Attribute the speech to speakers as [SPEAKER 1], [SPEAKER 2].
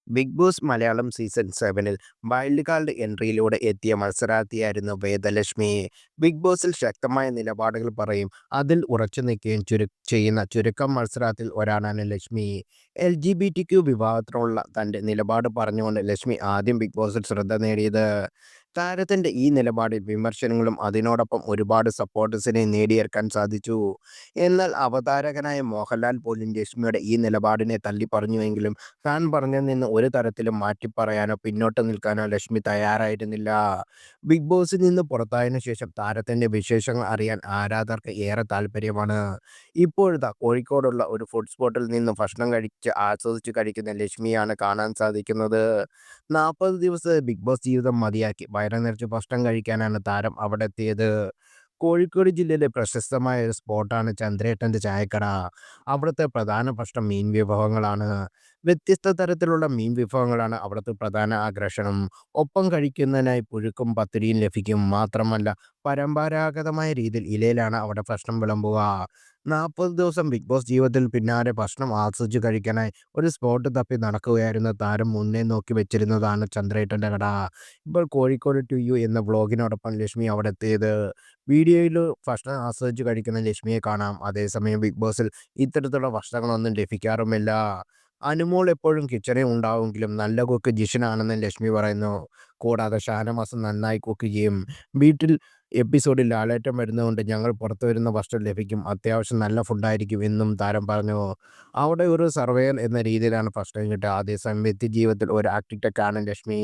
[SPEAKER 1] Big Boss Malayalam season 7-ൽ wild card എൻട്രിയിലൂടെ എത്തിയ മത്സരാർത്ഥിയായിരുന്നു വേദലക്ഷ്മി. ബിഗ് ബോസിൽ ശക്തമായ നിലപാടുകൾ പറയും, അതിൽ ഉറച്ചു നിൽക്കുകയും ചെയ്യുന്ന ചുരുക്കം മത്സരാർത്ഥിയിൽ ഒരാളാണ് ലക്ഷ്മി. LGBTQ വിഭാഗത്തിനുള്ള തൻ്റെ നിലപാട് പറഞ്ഞുകൊണ്ട് ലക്ഷ്മി ആദ്യം ബിഗ് ബോസിൽ ശ്രദ്ധ നേടിയത്. താരത്തിൻ്റെ ഈ നിലപാടിൽ വിമർശനങ്ങളും അതിനോടൊപ്പം ഒരുപാട് സപ്പോർട്ടേഴ്സിനെ നേടിയെടുക്കാൻ സാധിച്ചു. എന്നാൽ അവതാരകനായ മോഹൻലാൽ പോലും ലക്ഷ്മിയുടെ ഈ നിലപാടിനെ തള്ളിപ്പറഞ്ഞുവെങ്കിലും താൻ പറഞ്ഞതിൽ നിന്ന് ഒരു തരത്തിലും മാറ്റിപ്പറയാനോ പിന്നോട്ട് നിൽക്കാനോ ലക്ഷ്മി തയ്യാറായിരുന്നില്ല. ബിഗ് ബോസിൽ നിന്ന് പുറത്തായതിനു ശേഷം താരത്തിന്റെ വിശേഷങ്ങൾ അറിയാൻ ആരാധകർക്ക് ഏറെ താല്പര്യമാണ്. ഇപ്പോഴിതാ കോഴിക്കോടുള്ള ഒരു ഫുഡ് സ്പോട്ടിൽ നിന്ന് ഭക്ഷണം കഴിച്ച് ആസ്വദിച്ച് കഴിക്കുന്ന ലക്ഷ്മിയാണ് കാണാൻ സാധിക്കുന്നത്. 40 ദിവസത്തെ ബിഗ് ബോസ് ജീവിതം മതിയാക്കി വയറ് നിറച്ച് ഭക്ഷണം കഴിക്കാനാണ് താരം അവിടെ എത്തിയത്. കോഴിക്കോട് ജില്ലയിലെ പ്രശസ്തമായ ഒരു സ്പോട്ടാണ് ചന്ദ്രേട്ടൻ്റെ ചായക്കട. അവിടുത്തെ പ്രധാന ഭക്ഷണം മീൻ വിഭവങ്ങളാണ്. വ്യത്യസ്ത തരത്തിലുള്ള മീൻ വിഭവങ്ങളാണ് അവിടുത്തെ പ്രധാന ആകർഷണം. ഒപ്പം കഴിക്കുന്നതിനായി പുഴുക്കും പത്തിരിയും ലഭിക്കും. മാത്രമല്ല പരമ്പരാഗതമായ രീതിയിൽ ഇലയിലാണ് അവിടെ ഭക്ഷണം വിളമ്പുക. 40 ദിവസം ബിഗ് ബോസ് ജീവിതത്തിൽ പിന്നാലെ ഭക്ഷണം ആസ്വദിച്ച് കഴിക്കാനായി ഒരു സ്പോട്ട് തപ്പി നടക്കുകയായിരുന്ന താരം മുന്നേ നോക്കി വെച്ചിരുന്നതാണ് ചന്ദ്രേട്ടൻ്റെ കട. ഇപ്പോൾ കോഴിക്കോട് ടു യു എന്ന വ്ളോഗിനോടൊപ്പം ലക്ഷ്മി അവിടെ എത്തിയത്. വീഡിയോയിൽ ഭക്ഷണം ആസ്വദിച്ച് കഴിക്കുന്ന ലക്ഷ്മിയെ കാണാം. അതേസമയം ബിഗ് ബോസിൽ ഇത്തരത്തിലുള്ള ഭക്ഷണങ്ങളൊന്നും ലഭിക്കാറുമില്ല. അനുമോൾ എപ്പോഴും കിച്ചണിൽ ഉണ്ടാവുമെങ്കിലും നല്ല കുക്ക് ജിഷനാണെന്ന് ലക്ഷ്മി പറയുന്നു. കൂടാതെ ഷാനവാസ് നന്നായി കുക്ക് ചെയ്യും. വീട്ടിൽ എപ്പിസോഡിൽ ലാലേട്ടൻ വരുന്നതുകൊണ്ട് ഞങ്ങൾ പുറത്തു വരുന്ന ഭക്ഷണം ലഭിക്കും. അത്യാവശ്യം നല്ല ഫുഡായിരിക്കും എന്നും താരം പറഞ്ഞു. അവിടെ ഒരു സർവേയർ എന്ന രീതിയിലാണ് ഭക്ഷണം കിട്ടുക. അതേസമയം വ്യക്തിജീവിതത്തിൽ ഒരു ആർക്കിടെക്റ്റാണ് ലക്ഷ്മി.